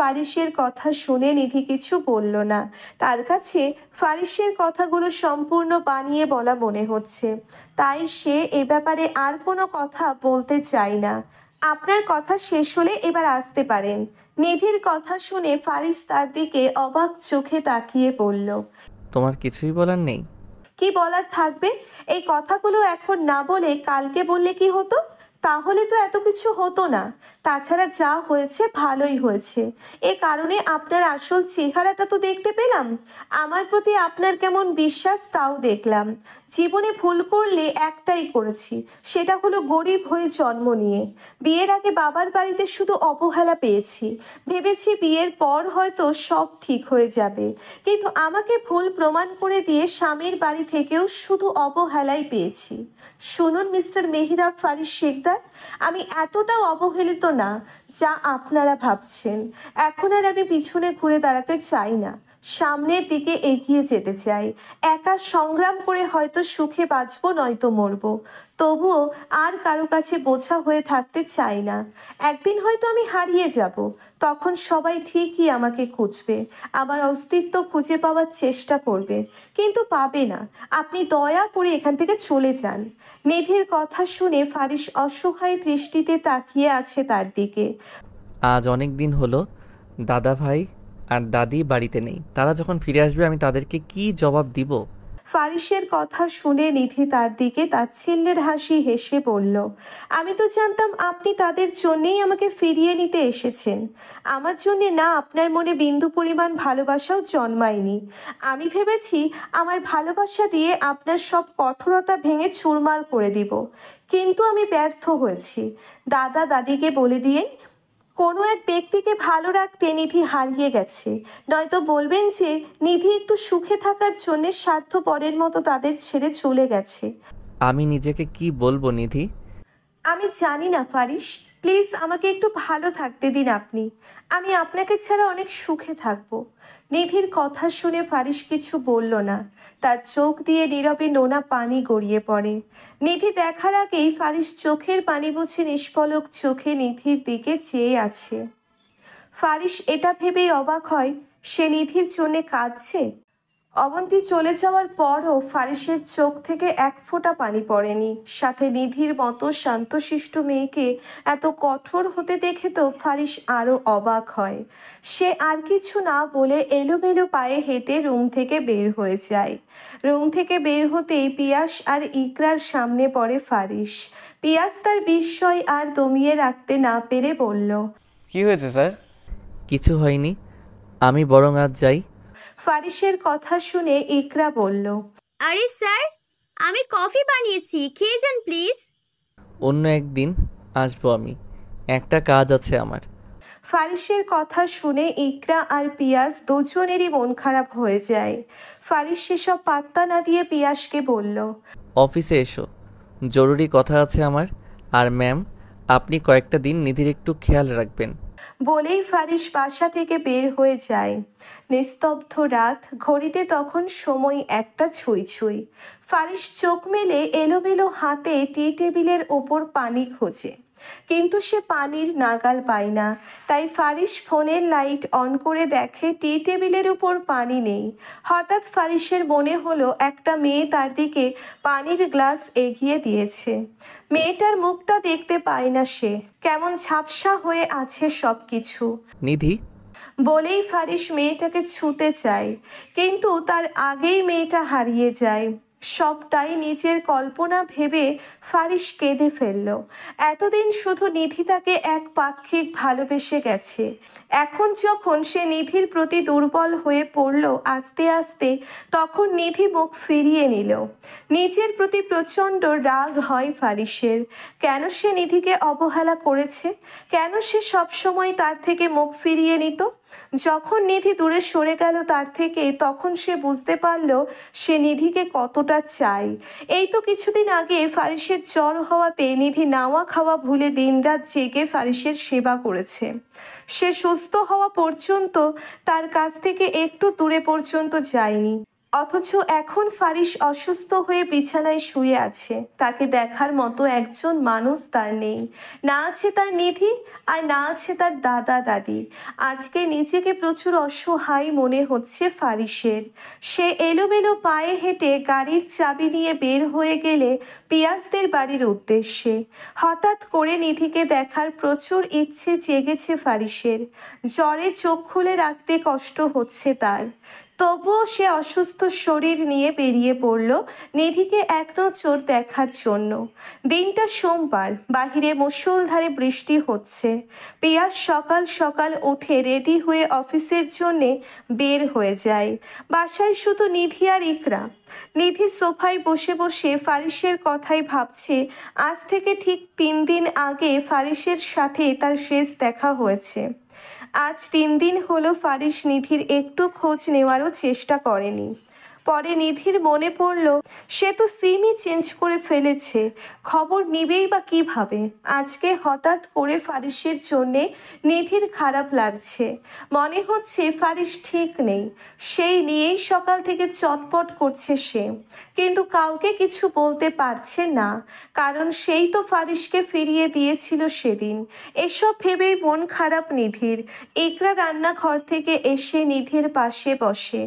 ফারিসের কথা শুনে নিধি কিছু বলল না। তার কাছে ফারিসের কথাগুলো সম্পূর্ণ বানিয়ে বলা মনে হচ্ছে, তাই সে এ ব্যাপারে আর কোনো কথা বলতে চায় না। আপনার কথা শেষ হলে এবার আসতে পারেন। নিধির কথা শুনে ফারিস তার দিকে অবাক চোখে তাকিয়ে বলল, তোমার কিছুই বলার নেই? কি বলার থাকবে? এই কথাগুলো এখন না বলে কালকে বললে কি হতো? তাহলে তো এত কিছু হতো না। তাছাড়া যা হয়েছে ভালোই হয়েছে। এ কারণে আপনার আসল চেহারাটা তো দেখতে পেলাম। আমার প্রতি আপনার কেমন বিশ্বাস তাও দেখলাম। জীবনে ভুল করলে একটাই করেছি, সেটা হলো গরিব হয়ে জন্ম নিয়ে। বিয়ের আগে বাবার বাড়িতে শুধু অবহেলা পেয়েছি। ভেবেছি বিয়ের পর হয়তো সব ঠিক হয়ে যাবে, কিন্তু আমাকে ভুল প্রমাণ করে দিয়ে স্বামীর বাড়ি থেকেও শুধু অবহেলাই পেয়েছি। শুনুন মিস্টার মেহরাব ফারিস শেখদার, আমি এতটাও অবহেলিত না যা আপনারা ভাবছেন। এখন আর আমি পিছনে ঘুরে দাঁড়াতে চাই না, সামনের দিকে এগিয়ে যেতে চাই। একা সংগ্রাম করে হয়তো সুখে বাঁচবো, নয়তো মরবো। তবুও আর কারো কাছে বোঝা হয়ে থাকতে চাই না। একদিন হয়তো আমি হারিয়ে যাব, তখন সবাই ঠিকই আমাকে খুঁজবে, আমার অস্তিত্ব খুঁজে পাওয়ার চেষ্টা করবে, কিন্তু পাবে না। আপনি দয়া করে এখান থেকে চলে যান। নিধির কথা শুনে ফারিস অসহায় দৃষ্টিতে তাকিয়ে আছে তার দিকে। আজ অনেক দিন হলো দাদা ভাই আর দাদি বাড়িতে নেই। তারা যখন ফিরে আসবে আমি তাদেরকে কি জবাব দিব? ফারিসের কথা শুনে নিধি তার দিকে তাচ্ছিল্যের হাসি হেসে বলল, আমি তো জানতাম আপনি তাদের জন্যেই আমাকে ফিরিয়ে নিতে এসেছেন। আমার জন্যে না আপনার মনে বিন্দু পরিমাণ ভালোবাসাও জন্মায়নি। আমি ভেবেছি আমার ভালোবাসা দিয়ে আপনার সব কঠোরতা ভেঙে চুরমার করে দিব, কিন্তু আমি ব্যর্থ হয়েছি। দাদা দাদিকে বলে দিয়ে কোনো এক ব্যক্তিকে ভালো রাখতে নিধি হারিয়ে গেছে, নয়তো বলবেন যে নিধি একটু সুখে থাকার জন্য স্বার্থপরের মতো তাদের ছেড়ে চলে গেছে। আমি নিজেকে কি বলবো নিধি? আমি জানি না ফারিস, প্লিজ আমাকে একটু ভালো থাকতে দিন আপনি। আমি আপনাকে ছাড়া অনেক সুখে থাকবো। নিধির কথা শুনে ফারিস কিছু বলল না। তার চোখ দিয়ে নীরবে নোনা পানি গড়িয়ে পড়ে। নিধি দেখার আগেই ফারিস চোখের পানি মুছে নিষ্পলক চোখে নিধির দিকে চেয়ে আছে। ফারিস এটা ভেবেই অবাক হয়, সে নিধির জন্য কাঁদছে। অবন্তী চলে যাওয়ার পরও ফারিসের চোখ থেকে এক ফোঁটা পানি পড়েনি। সাথে নিধির মতো শান্তশিষ্ট মেয়েকে এত কঠোর হতে দেখে তো ফারিস আরো অবাক হয়। সে আর কিছু না বলে এলোমেলো পায়ে হেঁটে রুম থেকে বের হয়ে যায়। রুম থেকে বের হতেই পিয়াস আর ইকরার সামনে পড়ে ফারিস। পিয়াস তার বিস্ময় আর দমিয়ে রাখতে না পেরে বলল, কি হয়েছে স্যার? কিছু হয়নি, আমি বরং আজ যাই। ফারিসের কথা শুনে ইকরা বলল, আরে স্যার, আমি কফি বানিয়েছি, খেয়ে যান প্লিজ। অন্য একদিন আসবো আমি, একটা কাজ আছে আমার। ফারিসের কথা শুনে ইকরা আর পিয়াস দুজনেরই মন খারাপ হয়ে যায়। ফারিস সেসব পাত্তা না দিয়ে পিয়াসকে বলল, অফিসে এসো, জরুরি কথা আছে আমার। আর ম্যাম, আপনি কয়েকটা দিন নিধির একটু খেয়াল রাখবেন। বলেই ফারিস বাসা থেকে বের হয়ে যায়। নিস্তব্ধ রাত, ঘড়িতে তখন সময় একটা ছুঁই ছুঁই। ফারিস চোখ মেলে এলোমেলো হাতে টি টেবিলের ওপর পানি খোঁজে, কিন্তু সে পানির নাগাল পায় না। তাই ফারিস ফোনের লাইট অন করে দেখে টি টেবিলের উপর পানি নেই। হঠাৎ ফারিসের মনে হলো একটা মেয়ে তার দিকে পানির গ্লাস এগিয়ে দিয়েছে। মেয়েটার মুখটা দেখতে পায় না সে, কেমন ঝাপসা হয়ে আছে সব কিছু। নিধি, বলেই ফারিস মেয়েটাকে ছুঁতে চায়, কিন্তু তার আগেই মেয়েটা হারিয়ে যায়। সবটাই নিজের কল্পনা ভেবে ফারিস কেঁদে ফেলল। এতদিন শুধু নিধি তাকে এক পাক্ষিক ভালোবেসে গেছে, এখন যখন সে নিধির প্রতি দুর্বল হয়ে পড়ল আস্তে আস্তে, তখন নিধি মুখ ফিরিয়ে নিল। নিজের প্রতি প্রচণ্ড রাগ হয় ফারিসের। কেন সে নিধিকে অবহেলা করেছে? কেন সে সবসময় তার থেকে মুখ ফিরিয়ে নিত? যখন নিধি দূরে সরে গেল তার থেকে, তখন সে বুঝতে পারল সে নিধিকে কতটা চায়। এই তো কিছুদিন আগে ফারিসের জ্বর হওয়াতে নিধি নাওয়া খাওয়া ভুলে দিনরাত জেগে ফারিসের সেবা করেছে। সে সুস্থ হওয়া পর্যন্ত তার কাছ থেকে একটু দূরে পর্যন্ত যায়নি। অথচ এখন ফারিস অসুস্থ হয়ে বিছানায় শুয়ে আছে। তাকে দেখার মতো একজন মানুষ তার নেই। না আছে তার নিধি, আর না আছে তার দাদা দাদি। আজকে নিজেকে প্রচুর অসহায় মনে হচ্ছে ফারিসের। সে এলোমেলো পায়ে হেঁটে গাড়ির চাবি নিয়ে বের হয়ে গেলে পিয়াসদের বাড়ির উদ্দেশ্যে। হঠাৎ করে নিধিকে দেখার প্রচুর ইচ্ছে জেগেছে ফারিসের। জ্বরে চোখ খুলে রাখতে কষ্ট হচ্ছে তার। তবুও সে অসুস্থ শরীর নিয়ে বেরিয়ে পড়ল নিধিকে এক নজর দেখার জন্য। দিনটা সোমবার, বাহিরে মুষলধারে বৃষ্টি হচ্ছে। পিয়াস সকাল সকাল উঠে রেডি হয়ে অফিসের জন্যে বের হয়ে যায়। বাসায় শুধু নিধি আর ইকরা। নিধি সোফায় বসে বসে ফারিসের কথাই ভাবছে। আজ থেকে ঠিক 3 দিন আগে ফারিসের সাথে তার শেষ দেখা হয়েছে। আজ 3 দিন হলো ফারিস নিধির একটু খোঁজ নেওয়ারও চেষ্টা করেনি। পরে নিধির মনে পড়ল সে তো সিমই চেঞ্জ করে ফেলেছে, খবর নিবেই বা কিভাবে। আজকে হঠাৎ করে ফারিসের জন্যে নিধির খারাপ লাগছে। মনে হচ্ছে ফারিস ঠিক নেই, সেই নিয়েই সকাল থেকে চটপট করছে সে। কিন্তু কাউকে কিছু বলতে পারছে না, কারণ সেই তো ফারিসকে ফিরিয়ে দিয়েছিল সেদিন। এসব ভেবেই মন খারাপ নিধির। ইকরা রান্নাঘর থেকে এসে নিধির পাশে বসে।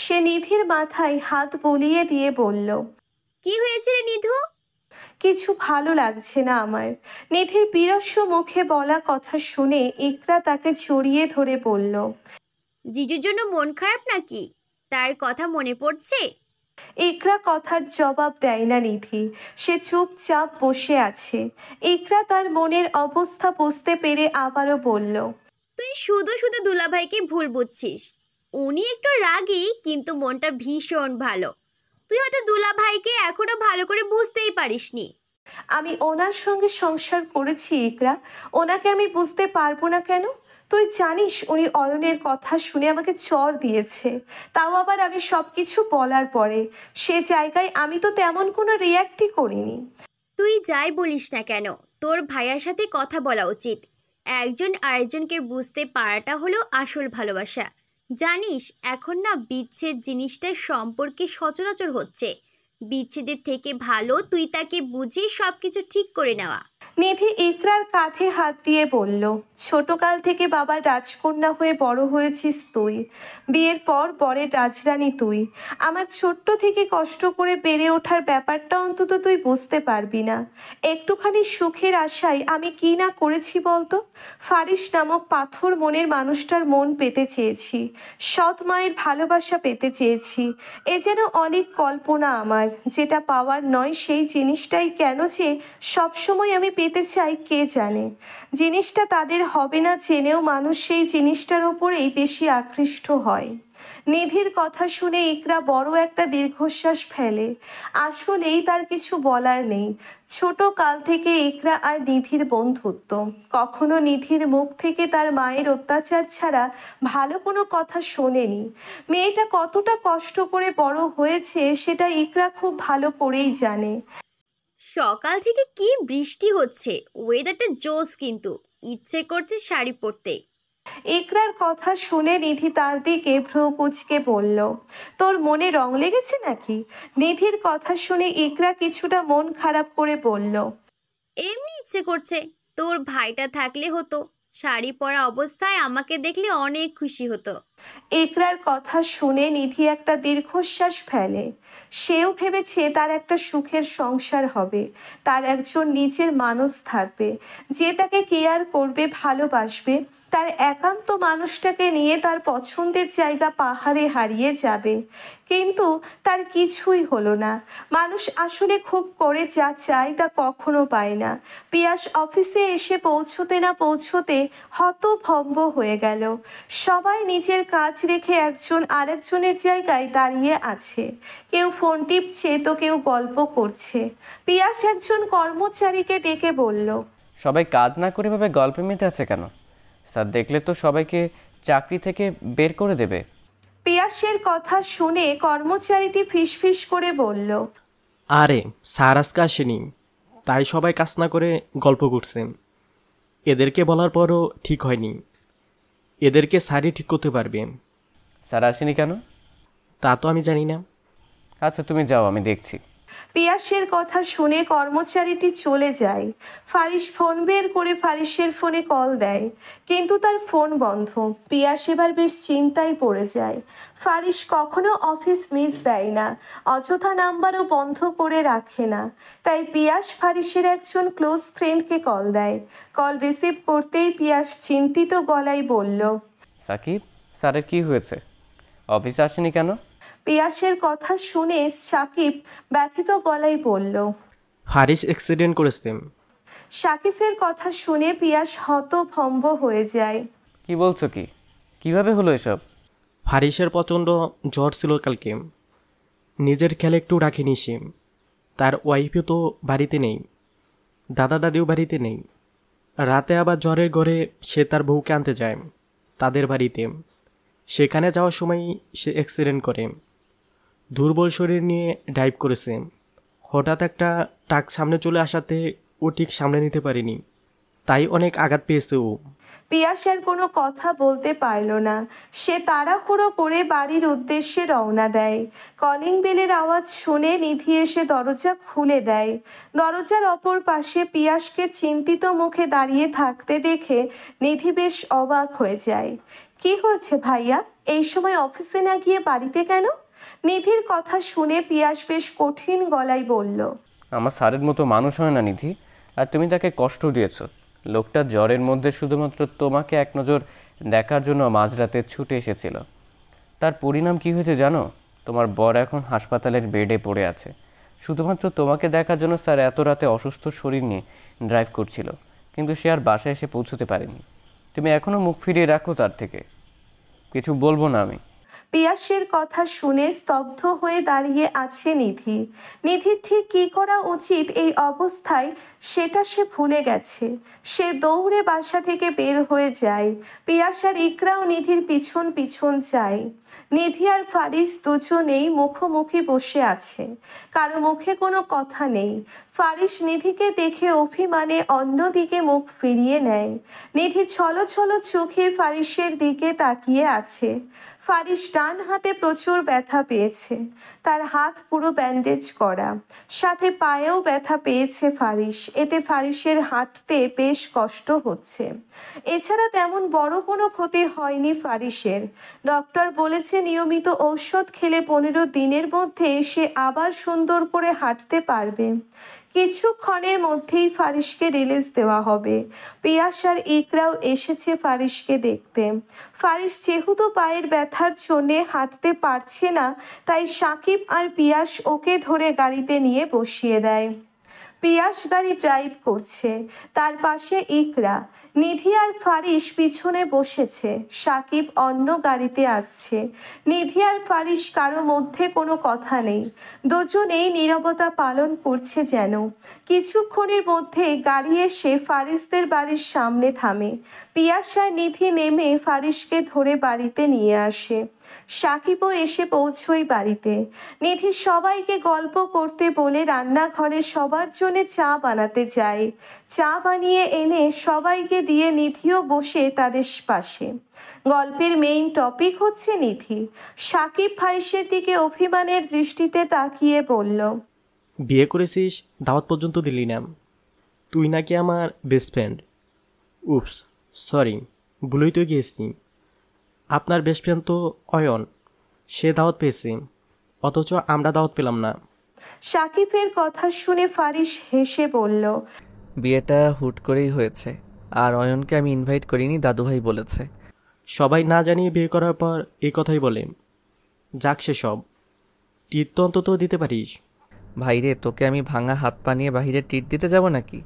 সে নিধির মাথায় হাত বুলিয়ে দিয়ে বলল, কি হয়েছে রে নিধু? কিছু ভালো লাগছে না আমার। নিধির বিরস্ব মুখে বলা কথা শুনে ইকরা তাকে জড়িয়ে ধরে বলল, জিজুর জন্য মন খারাপ নাকি? তার কথা মনে পড়ছে? ইকরা কথার জবাব দেয় না নিধি। সে চুপচাপ বসে আছে। ইকরা তার মনের অবস্থা বুঝতে পেরে আবারও বলল, তুই শুধু শুধু দুলাভাইকে ভুল বুঝছিস। উনি একটু রাগী, কিন্তু মনটা ভীষণ ভালো। তুই হয়তো দুলাভাইকে এখনো ভালো করে বুঝতেই পারিসনি। আমি ওনার সঙ্গে সংসার করেছি ইকরা, ওনাকে আমি বুঝতে পারবো না কেন? তুই জানিস উনি অয়নের কথা শুনে আমাকে চড় দিয়েছে, তাও আবার আমি সব কিছু বলার পরে। সে জায়গায় আমি তো তেমন কোনো রিয়াক্টই করিনি। তুই যাই বলিস না কেন, তোর ভাইয়ার সাথে কথা বলা উচিত। একজন আরেকজনকে বুঝতে পারাটা হলো আসল ভালোবাসা। জানিস, এখন না বিচ্ছেদ জিনিসটা সম্পর্কে সচরাচর হচ্ছে। বিচ্ছেদের থেকে ভালো তুই তাকে বুঝে সব কিছু ঠিক করে নেওয়া। নিধি ইকরার কাঁধে হাত দিয়ে বলল, ছোটকাল থেকে বাবার রাজকন্যা হয়ে বড় হয়েছিস তুই। বিয়ের পর বরের রাজরানী তুই। আমার ছোট্ট থেকে কষ্ট করে বেড়ে ওঠার ব্যাপারটা অন্তত তুই বুঝতে পারবি না। একটুখানি সুখের আশায় আমি কি না করেছি বলতো। ফারিস নামক পাথর মনের মানুষটার মন পেতে চেয়েছি, সৎ মায়ের ভালোবাসা পেতে চেয়েছি। এ যেন অনেক কল্পনা আমার, যেটা পাওয়ার নয় সেই জিনিসটাই কেন যে সবসময় আমি পেতে চাই কে জানে। জিনিসটা তাদের হবে না জেনেও মানুষ সেই জিনিসটার ওপরেই বেশি আকৃষ্ট হয়। নিধির কথা শুনে ইকরা বড় একটা দীর্ঘশ্বাস ফেলে। আসলেই তার কিছু বলার নেই। ছোট কাল থেকে ইকরা আর নিধির বন্ধুত্ব। কখনো নিধির মুখ থেকে তার মায়ের অত্যাচার ছাড়া ভালো কোনো কথা শোনেনি। মেয়েটা কতটা কষ্ট করে বড় হয়েছে সেটা ইকরা খুব ভালো করেই জানে। সকাল থেকে কি বৃষ্টি হচ্ছে, ওয়েদারটা জোস, কিন্তু ইচ্ছে করছে শাড়ি পরতে। ইকরার কথা শুনে নিধি তার দিকে ভ্রু কুঁচকে বলল, তোর মনে রং লেগেছে নাকি? নিধির কথা শুনে ইকরা কিছুটা মন খারাপ করে বলল, এমনি ইচ্ছে করছে। তোর ভাইটা থাকলে হতো, শাড়ি পরা অবস্থায় আমাকে দেখলে অনেক খুশি হতো। ইকরার কথা শুনে নিধি একটা দীর্ঘশ্বাস ফেলে। সেও ভেবেছে তার একটা সুখের সংসার হবে, তার একজন নিজের মানুষ থাকবে যে তাকে কেয়ার করবে, ভালোবাসবে। তার একান্ত মানুষটাকে নিয়ে তার পছন্দের জায়গা পাহাড়ে হারিয়ে যাবে। কিন্তু তার কিছুই হলো না। মানুষ আসলে খুব করে যা চায় তা কখনো পায় না। পিয়াস অফিসে এসে পৌঁছতে না পৌঁছতে হতভম্ব হয়ে গেল। সবাই নিজের কাজ রেখে একজন আরেকজনের জায়গায় দাঁড়িয়ে আছে। কেউ ফোন টিপছে তো কেউ গল্প করছে। পিয়াস একজন কর্মচারীকে ডেকে বলল, সবাই কাজ না করে ভাবে গল্পে মেতে আছে কেন? স্যার দেখলে তো সবাইকে চাকরি থেকে বের করে দেবে। পিয়াসের কথা শুনে কর্মচারীটি ফিসফিস করে বলল, আরে স্যার আজকে আসেনি, তাই সবাই কাজ না করে গল্প করছেন। এদেরকে বলার পরও ঠিক হয়নি, এদেরকে স্যারই ঠিক করতে পারবে। স্যার আসেনি কেন? তা তো আমি জানি না। আচ্ছা তুমি যাও, আমি দেখছি। পিয়াসের কথা শুনে কর্মচারীটি চলে যায়। ফারিস ফোন বের করে ফারিসের ফোনে কল দেয়, কিন্তু তার ফোন বন্ধ। পিয়াস এবার বেশ চিন্তায় পড়ে যায়। ফারিস কখনো অফিস মিস দেয় না, অযথা নাম্বারও বন্ধ করে রাখে না। তাই পিয়াস ফারিসের একজন ক্লোজ ফ্রেন্ডকে কল দেয়। কল রিসিভ করতেই পিয়াস চিন্তিত গলায় বলল, সাকিব, স্যারের কি হয়েছে? অফিসে আসেনি কেন? পিয়াসের কথা শুনে সাকিব ব্যথিত গলায় বলল। ফারিস অ্যাক্সিডেন্ট করেছে। শাকিফের কথা শুনে পিয়াস হতভম্ব হয়ে যায়। কি বলছো কি? কিভাবে হলো এসব? ফারিসের প্রচণ্ড জ্বর ছিল কালকে, নিজের খেয়াল একটু রাখেনি সে। তার ওয়াইফও তো বাড়িতে নেই, দাদা দাদিও বাড়িতে নেই। রাতে আবার জ্বরের ঘরে সে তার বউকে আনতে যায় তাদের বাড়িতে। সেখানে যাওয়ার সময় সে অ্যাক্সিডেন্ট করে। দুর্বল শরীর নিয়ে ড্রাইভ করেছে। হঠাৎ একটা ট্রাক সামনে চলে আসাতে ও ঠিক সামনে নিতে পারেনি, তাই অনেক আঘাত পেয়েছে ও। পিয়াস আর কোনো কথা বলতে পারল না। সে তাড়াহুড়ো করে বাড়ির উদ্দেশ্যে রওনা দেয়। কলিং বেলের আওয়াজ শুনে নিধি এসে দরজা খুলে দেয়। দরজার অপর পাশে পিয়াসকে চিন্তিত মুখে দাঁড়িয়ে থাকতে দেখে নিধি বেশ অবাক হয়ে যায়। কি হয়েছে ভাইয়া, এই সময় অফিসে না গিয়ে বাড়িতে কেন? নিধির কথা শুনে পিয়াস বেশ কঠিন গলায় বলল। আমার স্যারের মতো মানুষ হয় না নিধি, আর তুমি তাকে কষ্ট দিয়েছো। লোকটা জ্বরের মধ্যে শুধুমাত্র তোমাকে এক নজর দেখার জন্য মাঝরাতে ছুটে এসেছিল। তার পরিণাম কি হয়েছে জানো? তোমার বর এখন হাসপাতালের বেডে পড়ে আছে। শুধুমাত্র তোমাকে দেখার জন্য স্যার এত রাতে অসুস্থ শরীর নিয়ে ড্রাইভ করছিল, কিন্তু সে আর বাসায় এসে পৌঁছতে পারেনি। তুমি এখনও মুখ ফিরিয়ে রাখো তার থেকে। কিছু বলবো না আমি। পিয়াসের কথা শুনে স্তব্ধ হয়ে দাঁড়িয়ে আছে নিধি। নিধির ঠিক কী করা উচিত এই অবস্থায় সেটা সে ভুলে গেছে। সে দৌড়ে বাসা থেকে বের হয়ে যায়। পিয়াস আর ইকরাও নিধির পিছন পিছন যায়। নিধি আর ফারিস দুজনেই মুখোমুখি বসে আছে, কারো মুখে কোনো কথা নেই। ফারিস নিধিকে দেখে অভিমানে অন্যদিকে মুখ ফিরিয়ে নেয়। নিধি ছলো ছলো চোখে ফারিসের দিকে তাকিয়ে আছে। ফারিস ডান হাতে প্রচুর ব্যথা পেয়েছে, তার হাত পুরো ব্যান্ডেজ করা, সাথে পায়েও ব্যথা পেয়েছে ফারিস। এতে ফারিসের হাঁটতে বেশ কষ্ট হচ্ছে। এছাড়া তেমন বড় কোনো ক্ষতি হয়নি ফারিসের। ডক্টর বলেছে নিয়মিত ঔষধ খেলে 15 দিনের মধ্যে সে আবার সুন্দর করে হাঁটতে পারবে। কিছুক্ষণের মধ্যেই ফারিসকে রিলিজ দেওয়া হবে। পিয়াস আর ইকরাও এসেছে ফারিসকে দেখতে। ফারিস যেহেতু পায়ের ব্যথার জন্যে হাঁটতে পারছে না, তাই সাকিব আর পিয়াস ওকে ধরে গাড়িতে নিয়ে বসিয়ে দেয়। পিয়াস গাড়ি ড্রাইভ করছে, তার পাশে ইকরা। নিধি আর ফারিস পিছনে বসেছে, সাকিব অন্য গাড়িতে আসছে। নিধি আর ফারিস কারো মধ্যে কোনো কথা নেই, দুজনেই নীরবতা পালন করছে যেন। কিছুক্ষণের মধ্যে গাড়ি এসে ফারিসদের বাড়ির সামনে থামে। পিয়াস আর নিধি নেমে ফারিসকে ধরে বাড়িতে নিয়ে আসে। সাকিবও এসে পৌঁছয় বাড়িতে। নিধি সবাইকে গল্প করতে বলে রান্নাঘরে সবার জন্য চা বানাতে যায়। চা বানিয়ে এনে সবাইকে দিয়ে নিধিও বসে তাদের পাশে। গল্পের মেইন টপিক হচ্ছে নিধি। সাকিব ফারিসের দিকে অভিমানের দৃষ্টিতে তাকিয়ে বলল, বিয়ে করেছিস, দাওয়াত পর্যন্ত দিলি না। তুই নাকি আমার বেস্ট ফ্রেন্ড। উপস, সরি, ভুলেই তো গিয়েছি। আপনার বেস্ট ফ্রেন্ড তো অয়ন, সে দাওয়াত পেয়েছে, অথচ আমরা দাওয়াত পেলাম না। সাকিবের কথা শুনে ফারিস হেসে বলল, বিয়েটা হুট করেই হয়েছে, আর অয়নকে আমি ইনভাইট করিনি, দাদুভাই বলেছে। সবাই না জানিয়ে বিয়ে করার পর এই কথাই বলে। যাক সে সব, টিট তো অন্তত দিতে পারিস। ভাইরে, তোকে আমি ভাঙা হাত পা নিয়ে বাহিরে ট্রিট দিতে যাব নাকি?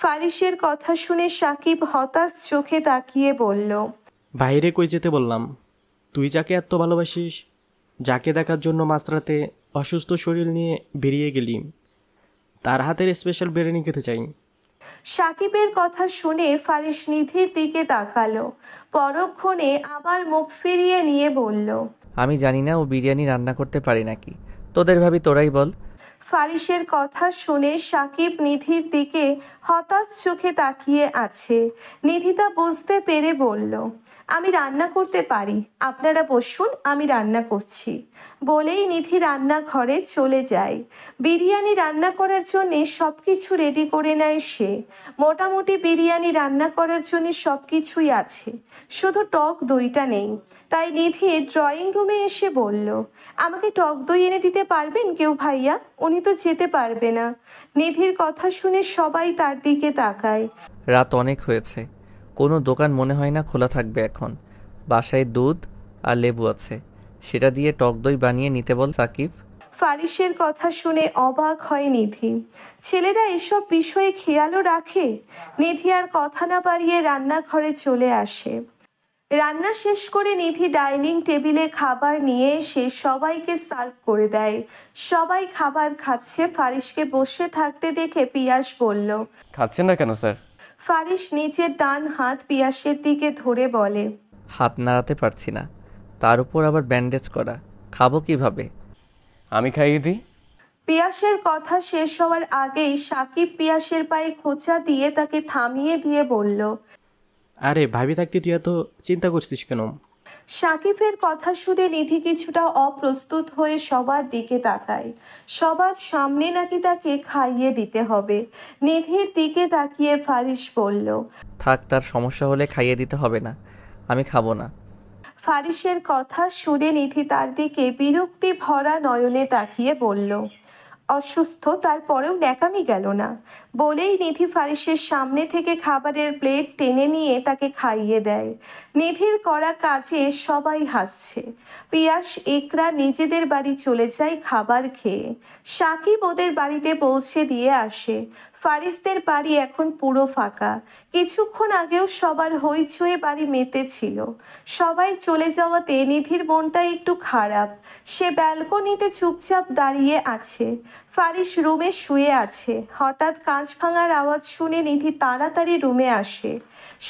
ফারিসের কথা শুনে সাকিব হতাশ চোখে তাকিয়ে বলল, বাইরে কই যেতে বললাম? তুই যাকে এত ভালোবাসিস, যাকে দেখার জন্য মাঝরাতে অসুস্থ শরীর নিয়ে বেরিয়ে গেলি, তার হাতের স্পেশাল বিরিয়ানি খেতে চাই। সাকিবের কথা শুনে ফারিস নিধির দিকে তাকালো, পরক্ষণে আবার মুখ ফিরিয়ে নিয়ে বলল, আমি জানি না ও বিরিয়ানি রান্না করতে পারে নাকি, তোদের ভাবি তোরাই বল। ফারিসের কথা শুনে সাকিব নিধির দিকে হতাশ চোখে তাকিয়ে আছে। নিধি তা বুঝতে পেরে বলল, আমি রান্না করতে পারি, আপনারা বসুন, আমি রান্না করছি। বলেই নিধি রান্নাঘরে চলে যায়। বিরিয়ানি রান্না করার জন্যে সব কিছু রেডি করে নেয় সে। মোটামুটি বিরিয়ানি রান্না করার জন্য সব কিছুই আছে, শুধু টক দইটা নেই। তাই নিধি ড্রয়িং রুমে এসে বলল, আমাকে টক দই এনে দিতে পারবেন কেউ ভাইয়া? উনি তো যেতে পারবে না। নিধির কথা শুনে সবাই তার দিকে তাকায়। রাত অনেক হয়েছে, কোনো দোকান মনে হয় না খোলা থাকবে এখন। বাসায় দুধ আর লেবু আছে, সেটা দিয়ে টক দই বানিয়ে নিতে বল সাকিব। ফারিসের কথা শুনে অবাক হয় নিধি। ছেলেরা এসব বিষয়ে খেয়ালও রাখে। নিধি আর কথা না বাড়িয়ে রান্নাঘরে চলে আসে। রান্না শেষ করে নিধি ডাইনিং টেবিলে খাবার নিয়ে এসে সবাইকে সার্ভ করে দেয়। সবাই খাবার খাচ্ছে। ফারিসকে বসে থাকতে দেখে পিয়াস বলল। খাচ্ছেন না কেন স্যার? ফারিস নিচের ডান হাত পিয়াসের দিকে ধরে বলে, হাত নাড়াতে পারছি না, তার উপর আবার ব্যান্ডেজ করা, খাবো কিভাবে? আমি খাইয়ে দিই। পিয়াসের কথা শেষ হওয়ার আগেই সাকিব পিয়াসের পায়ে খোঁচা দিয়ে তাকে থামিয়ে দিয়ে বলল, আরে ভাবি থাকতে তুই এত চিন্তা করছিস কেন? সাকিবের কথা শুনে নিধি কিছুটা অপ্রস্তুত হয়ে সবার দিকে তাকায়। সবার সামনে নাকি তাকে খাইয়ে দিতে হবে। নিধির দিকে তাকিয়ে ফারিস বলল। থাক, তার সমস্যা হলে খাইয়ে দিতে হবে না, আমি খাবো না। ফারিসের কথা শুনে নিধি তার দিকে বিরক্তি ভরা নয়নে তাকিয়ে বলল, অসুস্থ তারপরেও ন্যাকামি গেল না। বলেই নিধি ফারিসের সামনে থেকে খাবারের প্লেট টেনে নিয়ে তাকে খাইয়ে দেয়। নিধির করা কাজে সবাই হাসছে। পিয়াস একরা নিজেদের বাড়ি চলে যায় খাবার খেয়ে। সাকিব ওদের বাড়িতে পৌঁছে দিয়ে আসে। ফারিসদের বাড়ি এখন পুরো ফাঁকা। কিছুক্ষণ আগেও সবার হইচই বাড়ি মেতেছিল। সবাই চলে যাওয়াতে নিধির মনটা একটু খারাপ। সে ব্যালকনিতে চুপচাপ দাঁড়িয়ে আছে। ফারিস রুমে শুয়ে আছে। হঠাৎ কাঁচ ভাঙার আওয়াজ শুনে নিধি তাড়াতাড়ি রুমে আসে।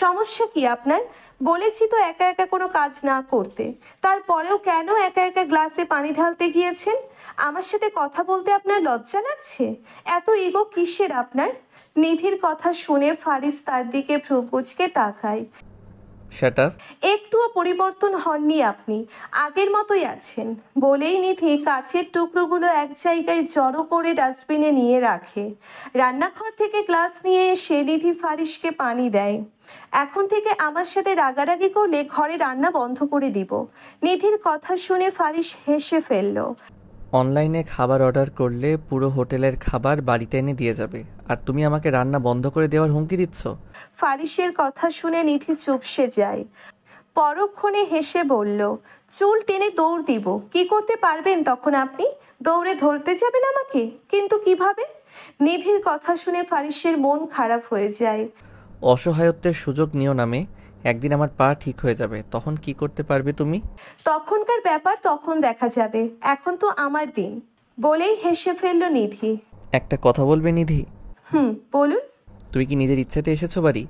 সমস্যা কি আপনার? বলেছি তো একা একা কোনো কাজ না করতে, তারপরেও কেন একা একা গ্লাসে পানি ঢালতে গিয়েছেন? আমার সাথে কথা বলতে আপনার লজ্জা লাগছে? এত ইগো কিসের আপনার? নিধির কথা শুনে ফারিস তার দিকে ভ্রু কুঁচকে তাকায়। Shut up. একটুও পরিবর্তন হননি আপনি, আগের মতোই আছেন। বলেই নিধি কাচের টুকরোগুলো এক জায়গায় জড়ো করে ডাস্টবিনে নিয়ে রাখে। রান্নাঘর থেকে গ্লাস নিয়ে এসে নিধি ফারিসকে পানি দেয়। এখন থেকে আমার সাথে রাগারাগি করলে ঘরে রান্না বন্ধ করে দিব। নিধির কথা শুনে ফারিস হেসে ফেলল। অনলাইনে খাবার অর্ডার করলে পুরো হোটেলের খাবার বাড়িতে এনে দিয়ে যাবে, আর তুমি আমাকে রান্না বন্ধ করে দেওয়ার হুমকি দিচ্ছ? ফারিসের কথা শুনে নিধি চুপসে যায়। পরক্ষণে হেসে বলল, চুল টেনে দৌড় দিব। কি করতে পারবেন তখন আপনি? দৌড়ে ধরতে যাবেন আমাকে? কিন্তু কিভাবে? নিধির কথা শুনে ফারিসের মন খারাপ হয়ে যায়। অসহায়ত্বের সুযোগ নিও নামে, একদিন আমার পা ঠিক হয়ে যাবে, তখন কি করতে পারবে তুমি? তখনকার ব্যাপার তখন দেখা যাবে, এখন তো আমার দিন। বলেই হেসে ফেলল নিধি। একটা কথা বলবে নিধি? বলুন। তুমি কি নিজের ইচ্ছেতে এসেছো বাড়ি?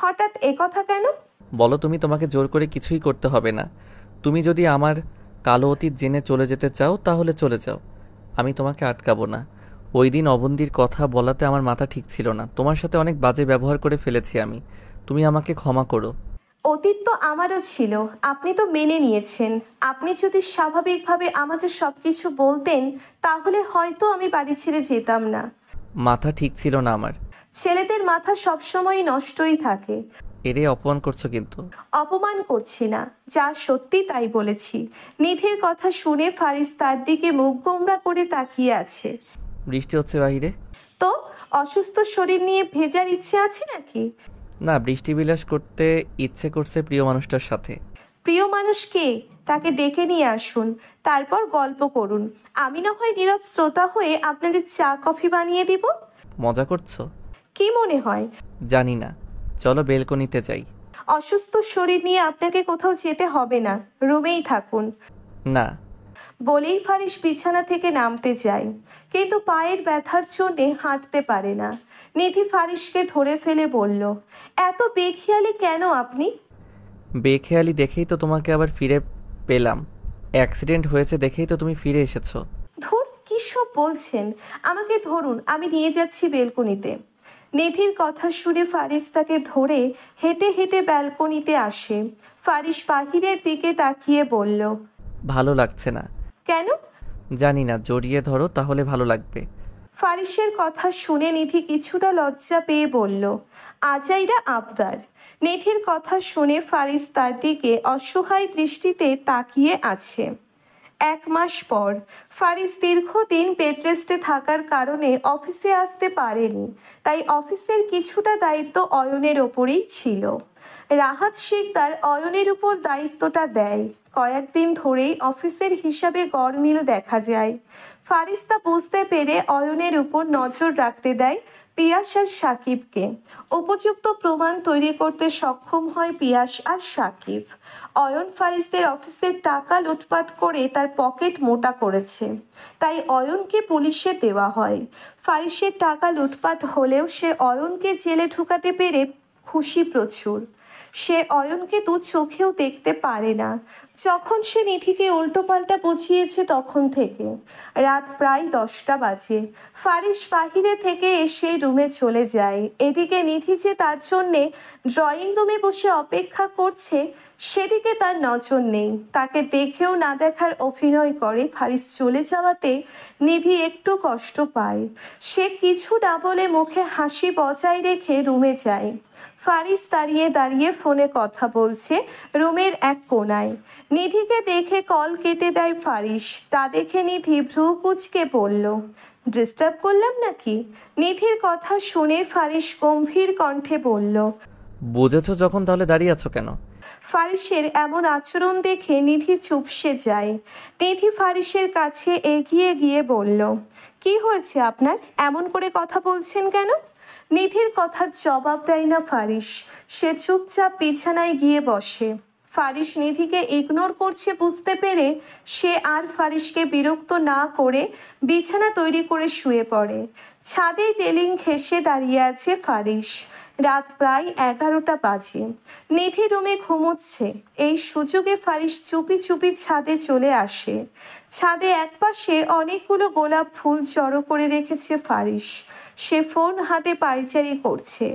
হঠাৎ এ কথা কেন? বলো, তুমি তোমাকে জোর করে কিছুই করতে হবে না। তুমি যদি আমার কালো অতীত জেনে চলে যেতে চাও তাহলে চলে যাও, আমি তোমাকে আটকাবো না। ওই দিন অবন্তীর কথা বলাতে আমার মাথা ঠিক ছিল না, তোমার সাথে অনেক বাজে ব্যবহার করে ফেলেছি আমি, তুমি আমাকে ক্ষমা করো। অতীত তো আমারও ছিল, আপনি তো মেনে নিয়েছেন। আপনি যদি স্বাভাবিকভাবে আমাকে সবকিছু বলতেন তাহলে হয়তো আমি বাড়ি ছেড়ে যেতাম না। মাথা ঠিক ছিল না আমার। ছেলেদের মাথা সবসময় নষ্টই থাকে। এরে অপমান করছো কিন্তু। অপমান করছি না, যা সত্যি তাই বলেছি। নিধির কথা শুনে ফারিস তার দিকে মুখ গোমড়া করে তাকিয়ে আছে। বৃষ্টি হচ্ছে বাহিরে। তো অসুস্থ শরীর নিয়ে ভেজার ইচ্ছে আছে নাকি? না, বৃষ্টি বিলাস করতে ইচ্ছে করছে প্রিয় মানুষটার সাথে। প্রিয় মানুষ কে? তাকে ডেকে নিয়ে আসুন, তারপর গল্প করুন। আমি না হয় নীরব শ্রোতা হয়ে আপনাদের চা কফি বানিয়ে দিব। মজা করছো? কি মনে হয়? জানি না, চলো বেলকনিতে যাই। অসুস্থ শরীর নিয়ে আপনাকে কোথাও যেতে হবে না, রুমেই থাকুন। না। বলেই ফারিস বিছানা থেকে নামতে যায়, কিন্তু পায়ের ব্যথার জন্যে হাঁটতে পারে না। নিধি ফারিসকে ধরে ফেলে বলল, এত বেখেয়ালি কেন আপনি? বেখেয়ালি দেখেই তো তোমাকে আবার ফিরে পেলাম, অ্যাক্সিডেন্ট হয়েছে দেখেই তো তুমি ফিরে এসেছো। ধুর, কি সব বলছেন? আমাকে ধরুন, আমি নিয়ে যাচ্ছি বেলকনিতে। নিধির কথা শুনে ফারিস তাকে ধরে হেঁটে হেঁটে ব্যালকনিতে আসে। ফারিস বাহিরের দিকে তাকিয়ে বলল, ভালো লাগছে না। কেন? জানি না, জড়িয়ে ধরো তাহলে ভালো লাগবে। ফারিসের কথা শুনে নিধি কিছুটা লজ্জা পেয়ে বলল, আজাইরা আবদার। নিধির কথা শুনে ফারিস তার দিকে অসহায় দৃষ্টিতে তাকিয়ে আছে। 1 মাস পর ফারিস দীর্ঘদিন বেড রেস্টে থাকার কারণে অফিসে আসতে পারেনি, তাই অফিসের কিছুটা দায়িত্ব অয়নের ওপরেই ছিল। রাহাত শিকদার অয়নের উপর দায়িত্বটা দেয়। কয়েকদিন ধরেই অফিসের হিসাবে গড়মিল দেখা যায়। ফারিস তা বুঝতে পেরে অয়নের উপর নজর রাখতে দেয় পিয়াস আর সাকিবকে। উপযুক্ত প্রমাণ তৈরি করতে সক্ষম হয় পিয়াস আর সাকিব। অয়ন ফারিসদের অফিসের টাকা লুটপাট করে তার পকেট মোটা করেছে, তাই অয়নকে পুলিশে দেওয়া হয়। ফারিসের টাকা লুটপাট হলেও সে অয়নকে জেলে ঢুকাতে পেরে খুশি প্রচুর। সে অয়নকে দু চোখেও দেখতে পারে না যখন সে নিধিকে উল্টোপাল্টা বুঝিয়েছে তখন থেকে। রাত প্রায় 10টা বাজে। ফারিস বাহিরে থেকে এসে রুমে চলে যায়। এদিকে নিধি যে তার জন্যে ড্রয়িং রুমে বসে অপেক্ষা করছে সেদিকে তার নজর নেই। তাকে দেখেও না দেখার অভিনয় করে। ফারিস চলে যাওয়াতে নিধি একটু কষ্ট পায়। সে কিছু না বলে মুখে হাসি বজায় রেখে রুমে যায়। ফারিস দাঁড়িয়ে দাঁড়িয়ে ফোনে কথা বলছে রুমের এক কোণায়। নিধিকে দেখে কল কেটে দেয় ফারিস। তা দেখে নিধি ভ্রু কুঁচকে বলল, ডিস্টার্ব করলাম নাকি? নিধির কথা শুনে ফারিস গম্ভীর কণ্ঠে বলল, বুঝেছো যখন তাহলে দাঁড়িয়ে আছো কেন? ফারিসের এমন আচরণ দেখে নিধি চুপসে যায়। নিধি ফারিসের কাছে এগিয়ে গিয়ে বলল, কি হয়েছে আপনার? এমন করে কথা বলছেন কেন? নিধির কথার জবাব দেয় না ফারিস। সে চুপচাপ বিছানায় গিয়ে বসে। ফারিস নিধিকে ইগনোর করছে বুঝতে পেরে সে আর ফারিসকে বিরক্ত না করে বিছানা তৈরি করে শুয়ে পড়ে। ছাদের রেলিং ঘেঁষে দাঁড়িয়ে আছে ফারিস। রাত প্রায় 11টা বাজে। নিধি রুমে ঘুমোচ্ছে। এই সুযোগে ফারিস চুপি চুপি ছাদে চলে আসে। ছাদে একপাশে অনেকগুলো গোলাপ ফুল জড়ো করে রেখেছে ফারিস। সে ফোন হাতে পায়চারি করছে।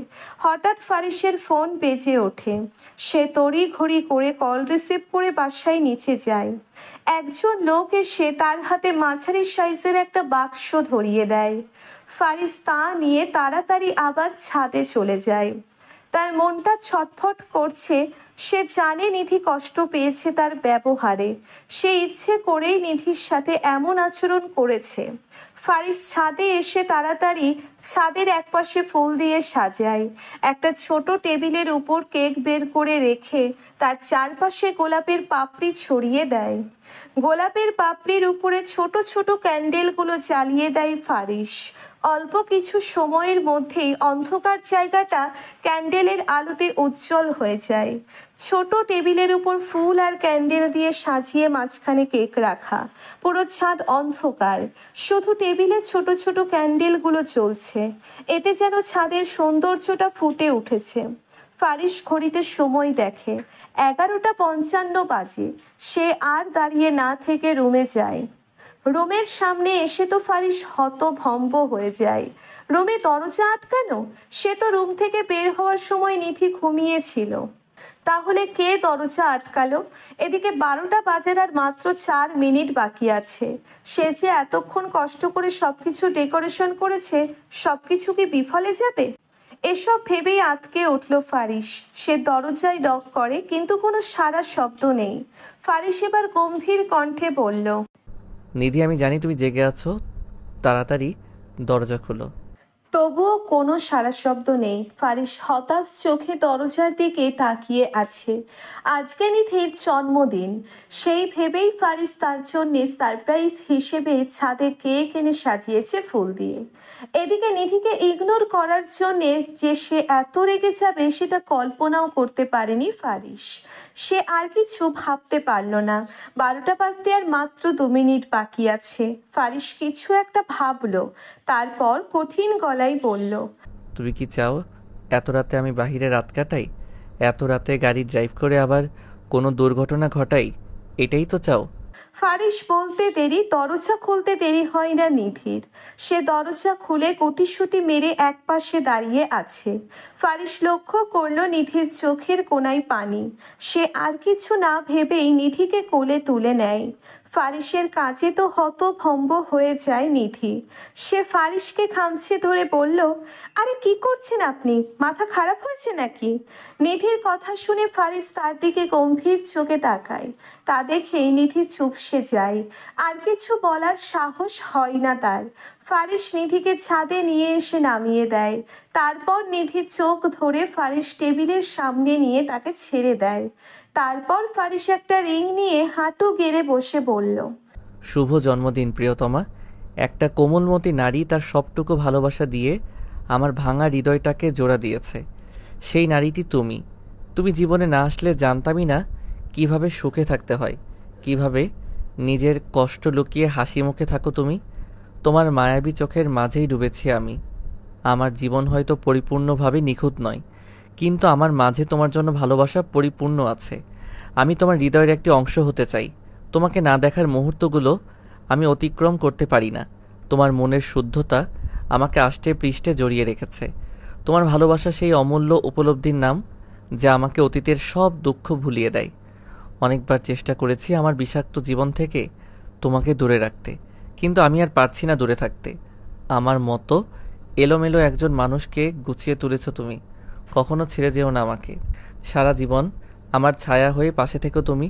হঠাৎ ফারিসের ফোন বেজে ওঠে। সে তড়িঘড়ি করে কল রিসিভ করে বাসায় নিচে যায়। একজন লোক এসে তার হাতে মাঝারি সাইজের একটা বাক্স ধরিয়ে দেয়। ফারিস তা নিয়ে তাড়াতাড়ি আবার ছাদে চলে যায়। তার মনটা ছটফট করছে। সে জানে নিধি কষ্ট পেয়েছে তার ব্যবহারে। সে ইচ্ছে করেই নিধির সাথে এমন আচরণ করেছে। ফারিস ছাদে এসে তাড়াতাড়ি ছাদের একপাশে ফুল দিয়ে সাজায়। একটা ছোট টেবিলের উপর কেক বের করে রেখে তার চারপাশে গোলাপের পাপড়ি ছড়িয়ে দেয়। গোলাপের পাপড়ির উপরে ছোট ছোট ক্যান্ডেলগুলো জ্বালিয়ে দেয় ফারিস। অল্প কিছু সময়ের মধ্যেই অন্ধকার জায়গাটা ক্যান্ডেলের আলোতে উজ্জ্বল হয়ে যায়। ছোট টেবিলের উপর ফুল আর ক্যান্ডেল দিয়ে সাজিয়ে মাঝখানে কেক রাখা। পুরো ছাদ অন্ধকার, শুধু টেবিলে ছোট ছোট ক্যান্ডেলগুলো জ্বলছে। এতে যেন ছাদের সৌন্দর্যটা ফুটে উঠেছে। ফারিস ঘড়িতে সময় দেখে 11:55 বাজে। সে আর দাঁড়িয়ে না থেকে রুমে যায়। রুমের সামনে এসে তো ফারিস হতভম্ব হয়ে যায়। রুমে দরজা আটকানো। সে তো রুম থেকে বের হওয়ার সময় নিধি ঘুমিয়েছিল। তাহলে কে দরজা আটকালো? এদিকে 12টা বাজার আর মাত্র 4 মিনিট বাকি আছে। সে যে এতক্ষণ কষ্ট করে সবকিছু ডেকোরেশন করেছে, সবকিছু কি বিফলে যাবে? এসব ভেবেই আটকে উঠল ফারিস। সে দরজায় নক করে কিন্তু কোনো সাড়া শব্দ নেই। ফারিস এবার গম্ভীর কণ্ঠে বলল, নিধি, আমি জানি তুমি জেগে আছো, তাড়াতাড়ি দরজা খোলো। তবুও কোনো সাড়া শব্দ নেই। ফারিস হতাশ চোখে দরজার দিকে তাকিয়ে আছে। আজকে নিধির জন্মদিন। সেই ভেবেই ফারিস তার জন্য সারপ্রাইজ হিসেবে ছাদে কেক এনে সাজিয়েছে ফুল দিয়ে। এদিকে নিধিকে ইগনোর করার জন্যে যে সে এত রেগে যাবে সেটা কল্পনাও করতে পারেনি ফারিস। সে আর কিছু ভাবতে পারল না। 12টা বাজতে আর মাত্র 2 মিনিট বাকি আছে। ফারিস কিছু একটা ভাবলো, তারপর কঠিন গলায় বলল, তুমি কি চাও এত রাতে আমি বাহিরে রাত কাটাই? এত রাতে গাড়ি ড্রাইভ করে আবার কোনো দুর্ঘটনা ঘটাই? এটাই তো চাও? ফারিস বলতে দেরি, দরজা খুলতে দেরি হয় না নিধির। সে দরজা খুলে গুটিসুটি মেরে একপাশে দাঁড়িয়ে আছে। ফারিস লক্ষ্য করলো নিধির চোখের কোণায় পানি। সে আর কিছু না ভেবেই নিধিকে কোলে তুলে নেয়। ফারিসের কাজে তো হতভম্ব হয়ে যায় নিধি। সে ফারিসকে খামচে ধরে বলল, আরে কি করছেন আপনি? মাথা খারাপ হয়েছে নাকি? নিধির কথা শুনে ফারিস তার দিকে গম্ভীর চোখে তাকায়। তা দেখেই নিধি চুপসে যায়। আর কিছু বলার সাহস হয় না তার। ফারিস নিধিকে ছাদে নিয়ে এসে নামিয়ে দেয়। তারপর নিধির চোখ ধরে ফারিস টেবিলের সামনে নিয়ে তাকে ছেড়ে দেয়। তারপর ফারিস একটা রিং নিয়ে হাঁটু গেড়ে বসে বলল, শুভ জন্মদিন প্রিয়তমা। একটা কোমলমতী নারী তার সবটুকু ভালোবাসা দিয়ে আমার ভাঙা হৃদয়টাকে জোড়া দিয়েছে। সেই নারীটি তুমি। তুমি জীবনে না আসলে জানতামই না কিভাবে সুখে থাকতে হয়, কিভাবে নিজের কষ্ট লুকিয়ে হাসি মুখে থাকো তুমি। তোমার মায়াবী চোখের মাঝেই ডুবেছি আমি। আমার জীবন হয়তো পরিপূর্ণভাবে নিখুঁত নয়, কিন্তু আমার মাঝে তোমার জন্য ভালোবাসা পরিপূর্ণ আছে। আমি তোমার হৃদয়ের একটি অংশ হতে চাই। তোমাকে না দেখার মুহূর্তগুলো আমি অতিক্রম করতে পারি না। তোমার মনের শুদ্ধতা আমাকে আষ্টে পৃষ্ঠে জড়িয়ে রেখেছে। তোমার ভালোবাসা সেই অমূল্য উপলব্ধির নাম, যা আমাকে অতীতের সব দুঃখ ভুলিয়ে দেয়। অনেকবার চেষ্টা করেছি আমার বিষাক্ত জীবন থেকে তোমাকে দূরে রাখতে, কিন্তু আমি আর পারছি না দূরে থাকতে। আমার মতো এলোমেলো একজন মানুষকে গুছিয়ে তুলেছ তুমি। কখনো ছেড়ে যেও না আমাকে। সারা জীবন আমার ছায়া হয়ে পাশে থেকো তুমি।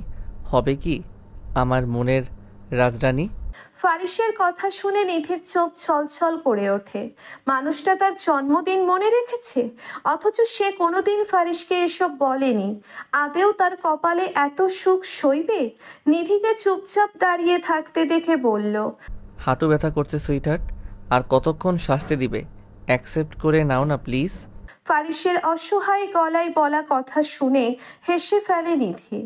হবে কি আমার মনের রাজরানী? ফারিসের কথা শুনে নিধির চোখ ছলছল করে ওঠে। মানুষটা তার জন্মদিন মনে রেখেছে, অথচ সে কোনোদিন ফারিসকে এসব বলেনি। আদেও তার কপালে এত সুখ সইবে? নিধিকে চুপচাপ দাঁড়িয়ে থাকতে দেখে বলল, হাঁটু ব্যথা করছে সুইটহার্ট। আর কতক্ষণ শাস্তি দিবে? অ্যাকসেপ্ট করে নাও না প্লিজ। ফারিসের অসহায় গলায় বলা কথা শুনে হেসে ফেলে নিধি।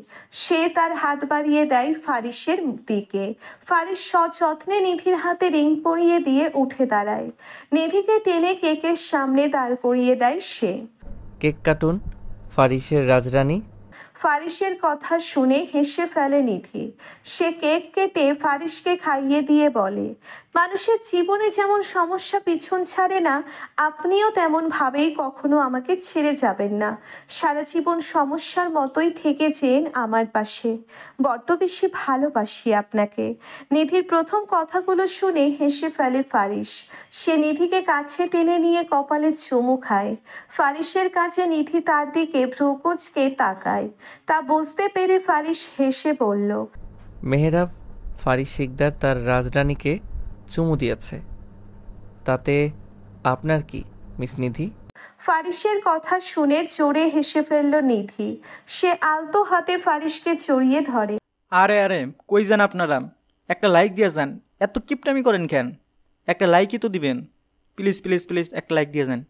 সে তার হাত বাড়িয়ে দেয় ফারিসের দিকে। ফারিস সযত্নে নিধির হাতে রিং পরিয়ে দিয়ে উঠে দাঁড়ায়। নিধিকে টেনে কেকের সামনে দাঁড় করিয়ে দেয় সে। কেক কাটুন ফারিসের রাজরানী। ফারিসের কথা শুনে হেসে ফেলে নিধি। সে কেক কেটে ফারিসকে খাইয়ে দিয়ে বলে, মানুষের জীবনে যেমন সমস্যা পিছন ছাড়ে না, আপনিও তেমন ভাবেই কখনো আমাকে ছেড়ে যাবেন না। সারা জীবন সমস্যার মতোই থেকেছেন আমার পাশে। বড্ড বেশি ভালোবাসি আপনাকে। নিধির প্রথম কথাগুলো শুনে হেসে ফেলে ফারিস। সে নিধিকে কাছে টেনে নিয়ে কপালে চুমু খায়। ফারিসের কাছে নিধি তার দিকে ভ্রু কুঁচকে তাকায়। তা বুঝতে পেরে ফারিস হেসে বলল, মেহরাব ফারিস শিকদার তার রাজরানীকে চুমু দিয়েছে, তাতে আপনার কি মিস নিধি? ফারিসের কথা শুনে জোরে হেসে ফেলল নিধি। সে আলতো হাতে ফারিসকে জড়িয়ে ধরে। আরে আরে, কই যান আপনারা? একটা লাইক দিয়ে যান। এত কিপটামি করেন কেন? একটা লাইকই তো দিবেন। প্লিজ প্লিজ প্লিজ একটা লাইক দিয়ে যান।